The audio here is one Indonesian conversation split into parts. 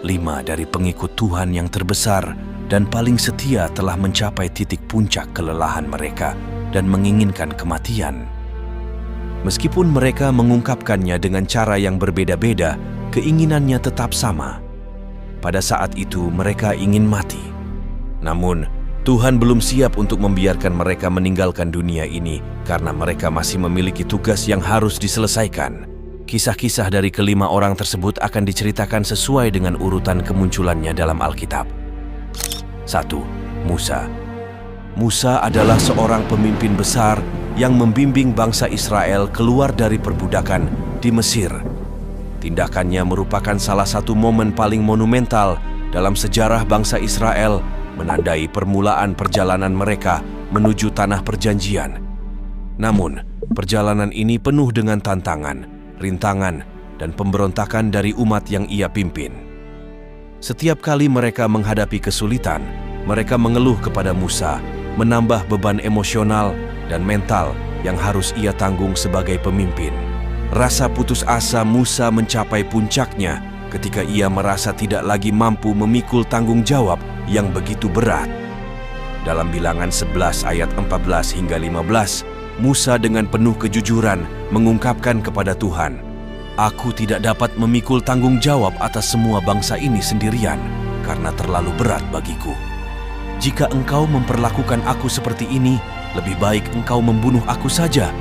5 dari pengikut Tuhan yang terbesar dan paling setia telah mencapai titik puncak kelelahan mereka dan menginginkan kematian. Meskipun mereka mengungkapkannya dengan cara yang berbeda-beda, keinginannya tetap sama. Pada saat itu mereka ingin mati. Namun, Tuhan belum siap untuk membiarkan mereka meninggalkan dunia ini karena mereka masih memiliki tugas yang harus diselesaikan. Kisah-kisah dari kelima orang tersebut akan diceritakan sesuai dengan urutan kemunculannya dalam Alkitab. 1. Musa. Musa adalah seorang pemimpin besar yang membimbing bangsa Israel keluar dari perbudakan di Mesir. Tindakannya merupakan salah satu momen paling monumental dalam sejarah bangsa Israel, menandai permulaan perjalanan mereka menuju tanah perjanjian. Namun, perjalanan ini penuh dengan tantangan, rintangan, dan pemberontakan dari umat yang ia pimpin. Setiap kali mereka menghadapi kesulitan, mereka mengeluh kepada Musa, menambah beban emosional dan mental yang harus ia tanggung sebagai pemimpin. Rasa putus asa Musa mencapai puncaknya ketika ia merasa tidak lagi mampu memikul tanggung jawab yang begitu berat. Dalam Bilangan 11 ayat 14 hingga 15, Musa dengan penuh kejujuran mengungkapkan kepada Tuhan, "Aku tidak dapat memikul tanggung jawab atas semua bangsa ini sendirian karena terlalu berat bagiku. Jika engkau memperlakukan aku seperti ini, lebih baik engkau membunuh aku saja."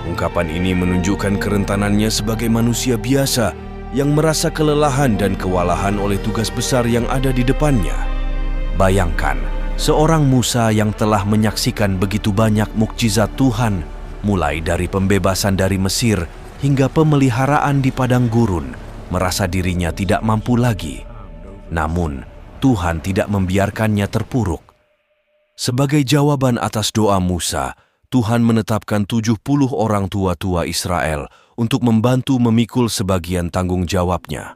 Ungkapan ini menunjukkan kerentanannya sebagai manusia biasa yang merasa kelelahan dan kewalahan oleh tugas besar yang ada di depannya. Bayangkan, seorang Musa yang telah menyaksikan begitu banyak mukjizat Tuhan, mulai dari pembebasan dari Mesir hingga pemeliharaan di padang gurun, merasa dirinya tidak mampu lagi. Namun, Tuhan tidak membiarkannya terpuruk. Sebagai jawaban atas doa Musa, Tuhan menetapkan 70 orang tua-tua Israel untuk membantu memikul sebagian tanggung jawabnya.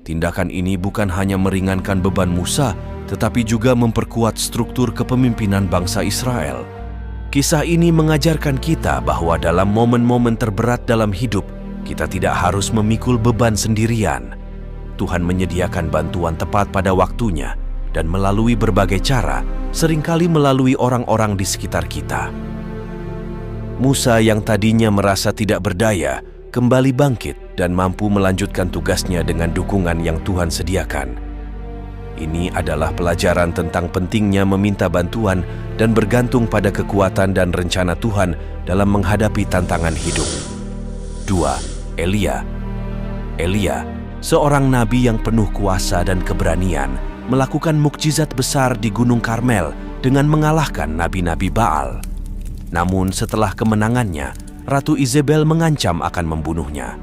Tindakan ini bukan hanya meringankan beban Musa, tetapi juga memperkuat struktur kepemimpinan bangsa Israel. Kisah ini mengajarkan kita bahwa dalam momen-momen terberat dalam hidup, kita tidak harus memikul beban sendirian. Tuhan menyediakan bantuan tepat pada waktunya dan melalui berbagai cara, seringkali melalui orang-orang di sekitar kita. Musa yang tadinya merasa tidak berdaya, kembali bangkit dan mampu melanjutkan tugasnya dengan dukungan yang Tuhan sediakan. Ini adalah pelajaran tentang pentingnya meminta bantuan dan bergantung pada kekuatan dan rencana Tuhan dalam menghadapi tantangan hidup. 2. Elia. Elia, seorang nabi yang penuh kuasa dan keberanian, melakukan mukjizat besar di Gunung Karmel dengan mengalahkan nabi-nabi Baal. Namun setelah kemenangannya, Ratu Izebel mengancam akan membunuhnya.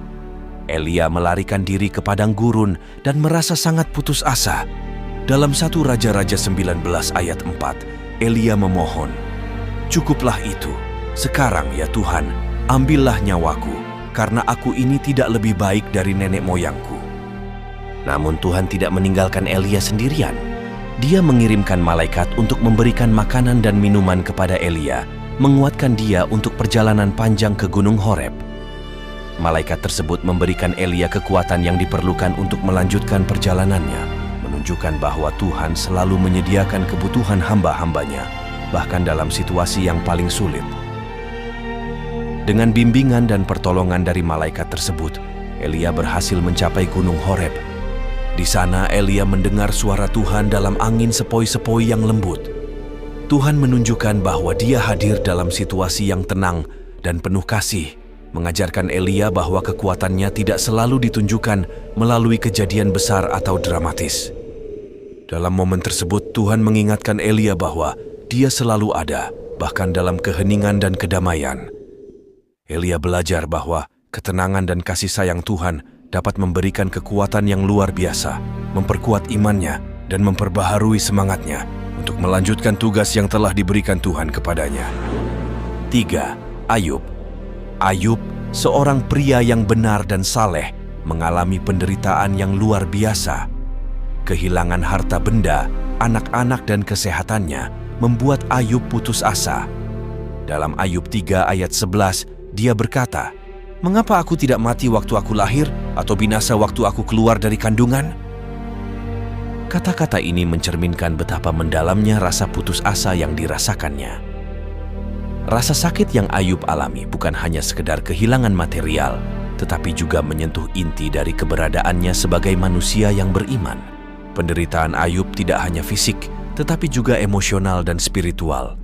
Elia melarikan diri ke padang gurun dan merasa sangat putus asa. Dalam 1 Raja-Raja 19 ayat 4, Elia memohon, "Cukuplah itu. Sekarang ya Tuhan, ambillah nyawaku, karena aku ini tidak lebih baik dari nenek moyangku." Namun Tuhan tidak meninggalkan Elia sendirian. Dia mengirimkan malaikat untuk memberikan makanan dan minuman kepada Elia, menguatkan dia untuk perjalanan panjang ke Gunung Horeb. Malaikat tersebut memberikan Elia kekuatan yang diperlukan untuk melanjutkan perjalanannya, menunjukkan bahwa Tuhan selalu menyediakan kebutuhan hamba-hambanya, bahkan dalam situasi yang paling sulit. Dengan bimbingan dan pertolongan dari malaikat tersebut, Elia berhasil mencapai Gunung Horeb. Di sana Elia mendengar suara Tuhan dalam angin sepoi-sepoi yang lembut. Tuhan menunjukkan bahwa Dia hadir dalam situasi yang tenang dan penuh kasih, mengajarkan Elia bahwa kekuatannya tidak selalu ditunjukkan melalui kejadian besar atau dramatis. Dalam momen tersebut, Tuhan mengingatkan Elia bahwa Dia selalu ada, bahkan dalam keheningan dan kedamaian. Elia belajar bahwa ketenangan dan kasih sayang Tuhan dapat memberikan kekuatan yang luar biasa, memperkuat imannya, dan memperbaharui semangatnya untuk melanjutkan tugas yang telah diberikan Tuhan kepadanya. 3. Ayub. Ayub, seorang pria yang benar dan saleh, mengalami penderitaan yang luar biasa. Kehilangan harta benda, anak-anak dan kesehatannya membuat Ayub putus asa. Dalam Ayub 3 ayat 11, dia berkata, "Mengapa aku tidak mati waktu aku lahir atau binasa waktu aku keluar dari kandungan?" Kata-kata ini mencerminkan betapa mendalamnya rasa putus asa yang dirasakannya. Rasa sakit yang Ayub alami bukan hanya sekedar kehilangan material, tetapi juga menyentuh inti dari keberadaannya sebagai manusia yang beriman. Penderitaan Ayub tidak hanya fisik, tetapi juga emosional dan spiritual.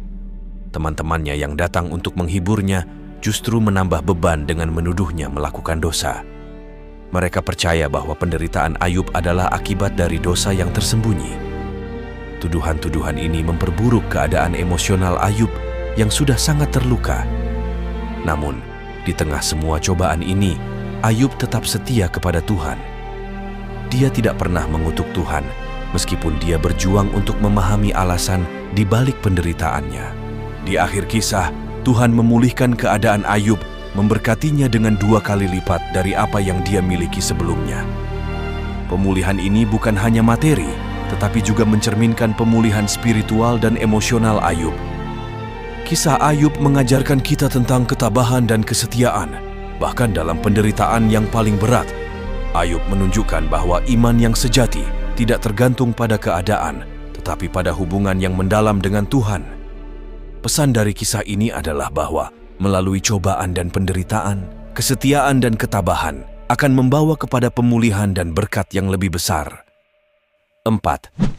Teman-temannya yang datang untuk menghiburnya justru menambah beban dengan menuduhnya melakukan dosa. Mereka percaya bahwa penderitaan Ayub adalah akibat dari dosa yang tersembunyi. Tuduhan-tuduhan ini memperburuk keadaan emosional Ayub yang sudah sangat terluka. Namun, di tengah semua cobaan ini, Ayub tetap setia kepada Tuhan. Dia tidak pernah mengutuk Tuhan, meskipun dia berjuang untuk memahami alasan di balik penderitaannya. Di akhir kisah, Tuhan memulihkan keadaan Ayub, memberkatinya dengan 2 kali lipat dari apa yang dia miliki sebelumnya. Pemulihan ini bukan hanya materi, tetapi juga mencerminkan pemulihan spiritual dan emosional Ayub. Kisah Ayub mengajarkan kita tentang ketabahan dan kesetiaan. Bahkan dalam penderitaan yang paling berat, Ayub menunjukkan bahwa iman yang sejati tidak tergantung pada keadaan, tetapi pada hubungan yang mendalam dengan Tuhan. Pesan dari kisah ini adalah bahwa melalui cobaan dan penderitaan, kesetiaan dan ketabahan akan membawa kepada pemulihan dan berkat yang lebih besar. 4.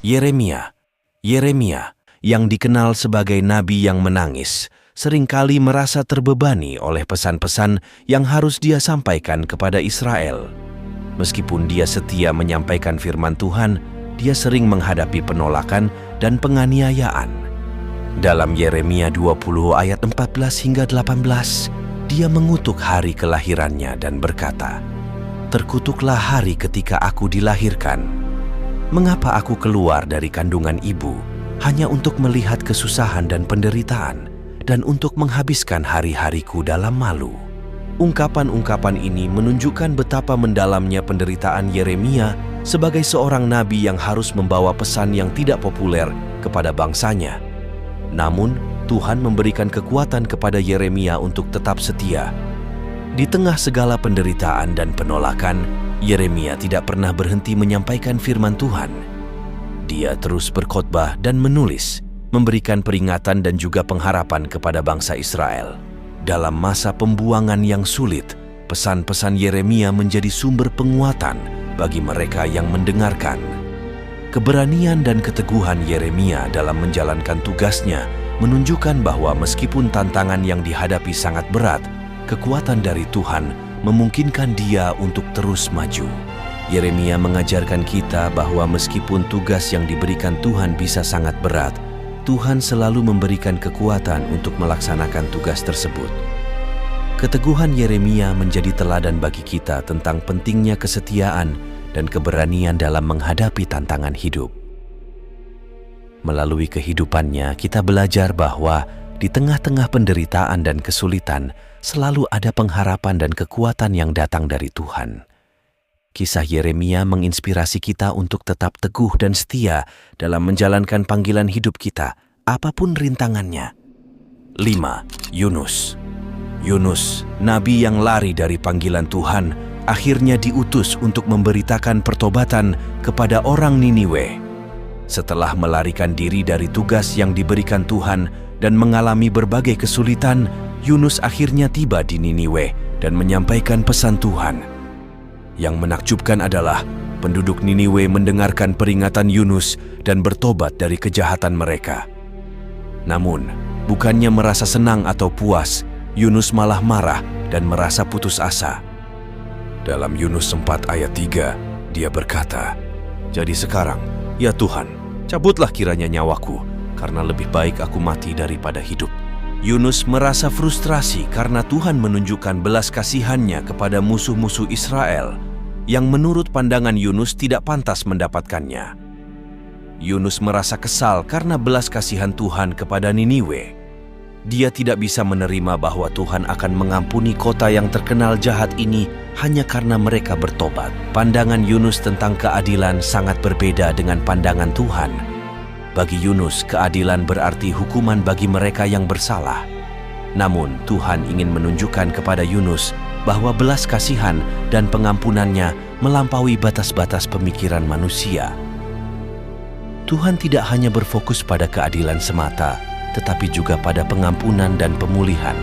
Yeremia. Yeremia, yang dikenal sebagai nabi yang menangis, seringkali merasa terbebani oleh pesan-pesan yang harus dia sampaikan kepada Israel. Meskipun dia setia menyampaikan firman Tuhan, dia sering menghadapi penolakan dan penganiayaan. Dalam Yeremia 20 ayat 14 hingga 18, dia mengutuk hari kelahirannya dan berkata, "Terkutuklah hari ketika aku dilahirkan. Mengapa aku keluar dari kandungan ibu hanya untuk melihat kesusahan dan penderitaan dan untuk menghabiskan hari-hariku dalam malu?" Ungkapan-ungkapan ini menunjukkan betapa mendalamnya penderitaan Yeremia sebagai seorang nabi yang harus membawa pesan yang tidak populer kepada bangsanya. Namun, Tuhan memberikan kekuatan kepada Yeremia untuk tetap setia. Di tengah segala penderitaan dan penolakan, Yeremia tidak pernah berhenti menyampaikan firman Tuhan. Dia terus berkhotbah dan menulis, memberikan peringatan dan juga pengharapan kepada bangsa Israel. Dalam masa pembuangan yang sulit, pesan-pesan Yeremia menjadi sumber penguatan bagi mereka yang mendengarkan. Keberanian dan keteguhan Yeremia dalam menjalankan tugasnya menunjukkan bahwa meskipun tantangan yang dihadapi sangat berat, kekuatan dari Tuhan memungkinkan dia untuk terus maju. Yeremia mengajarkan kita bahwa meskipun tugas yang diberikan Tuhan bisa sangat berat, Tuhan selalu memberikan kekuatan untuk melaksanakan tugas tersebut. Keteguhan Yeremia menjadi teladan bagi kita tentang pentingnya kesetiaan dan keberanian dalam menghadapi tantangan hidup. Melalui kehidupannya, kita belajar bahwa di tengah-tengah penderitaan dan kesulitan, selalu ada pengharapan dan kekuatan yang datang dari Tuhan. Kisah Yeremia menginspirasi kita untuk tetap teguh dan setia dalam menjalankan panggilan hidup kita, apapun rintangannya. 5. Yunus. Yunus, nabi yang lari dari panggilan Tuhan, akhirnya diutus untuk memberitakan pertobatan kepada orang Niniwe. Setelah melarikan diri dari tugas yang diberikan Tuhan dan mengalami berbagai kesulitan, Yunus akhirnya tiba di Niniwe dan menyampaikan pesan Tuhan. Yang menakjubkan adalah penduduk Niniwe mendengarkan peringatan Yunus dan bertobat dari kejahatan mereka. Namun, bukannya merasa senang atau puas, Yunus malah marah dan merasa putus asa. Dalam Yunus 4 ayat 3, dia berkata, "Jadi sekarang, ya Tuhan, cabutlah kiranya nyawaku, karena lebih baik aku mati daripada hidup." Yunus merasa frustrasi karena Tuhan menunjukkan belas kasihannya kepada musuh-musuh Israel, yang menurut pandangan Yunus tidak pantas mendapatkannya. Yunus merasa kesal karena belas kasihan Tuhan kepada Niniwe. Dia tidak bisa menerima bahwa Tuhan akan mengampuni kota yang terkenal jahat ini hanya karena mereka bertobat. Pandangan Yunus tentang keadilan sangat berbeda dengan pandangan Tuhan. Bagi Yunus, keadilan berarti hukuman bagi mereka yang bersalah. Namun, Tuhan ingin menunjukkan kepada Yunus bahwa belas kasihan dan pengampunannya melampaui batas-batas pemikiran manusia. Tuhan tidak hanya berfokus pada keadilan semata, tetapi juga pada pengampunan dan pemulihan.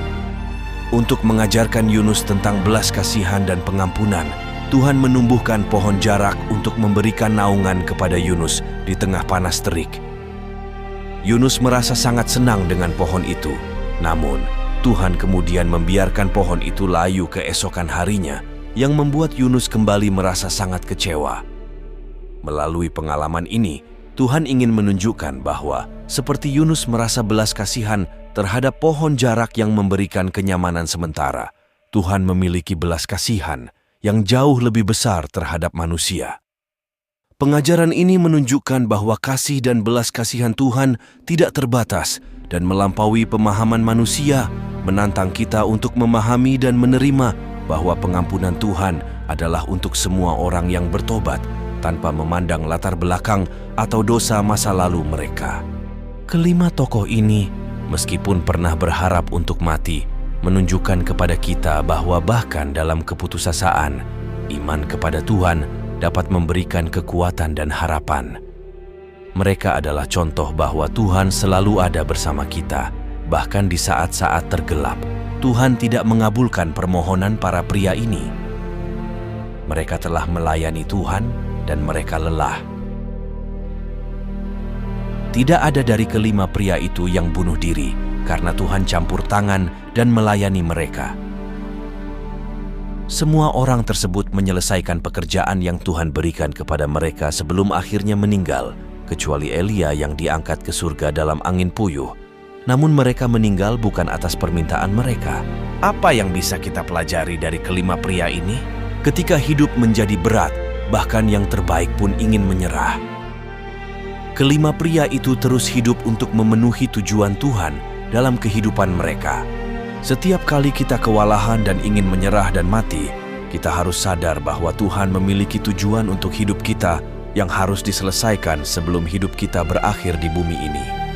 Untuk mengajarkan Yunus tentang belas kasihan dan pengampunan, Tuhan menumbuhkan pohon jarak untuk memberikan naungan kepada Yunus di tengah panas terik. Yunus merasa sangat senang dengan pohon itu. Namun, Tuhan kemudian membiarkan pohon itu layu keesokan harinya, yang membuat Yunus kembali merasa sangat kecewa. Melalui pengalaman ini, Tuhan ingin menunjukkan bahwa seperti Yunus merasa belas kasihan terhadap pohon jarak yang memberikan kenyamanan sementara, Tuhan memiliki belas kasihan yang jauh lebih besar terhadap manusia. Pengajaran ini menunjukkan bahwa kasih dan belas kasihan Tuhan tidak terbatas dan melampaui pemahaman manusia, menantang kita untuk memahami dan menerima bahwa pengampunan Tuhan adalah untuk semua orang yang bertobat, tanpa memandang latar belakang atau dosa masa lalu mereka. Kelima tokoh ini, meskipun pernah berharap untuk mati, menunjukkan kepada kita bahwa bahkan dalam keputusasaan, iman kepada Tuhan dapat memberikan kekuatan dan harapan. Mereka adalah contoh bahwa Tuhan selalu ada bersama kita, bahkan di saat-saat tergelap. Tuhan tidak mengabulkan permohonan para pria ini. Mereka telah melayani Tuhan dan mereka lelah. Tidak ada dari kelima pria itu yang bunuh diri karena Tuhan campur tangan dan melayani mereka. Semua orang tersebut menyelesaikan pekerjaan yang Tuhan berikan kepada mereka sebelum akhirnya meninggal, kecuali Elia yang diangkat ke surga dalam angin puyuh. Namun mereka meninggal bukan atas permintaan mereka. Apa yang bisa kita pelajari dari kelima pria ini? Ketika hidup menjadi berat, bahkan yang terbaik pun ingin menyerah. Kelima pria itu terus hidup untuk memenuhi tujuan Tuhan dalam kehidupan mereka. Setiap kali kita kewalahan dan ingin menyerah dan mati, kita harus sadar bahwa Tuhan memiliki tujuan untuk hidup kita yang harus diselesaikan sebelum hidup kita berakhir di bumi ini.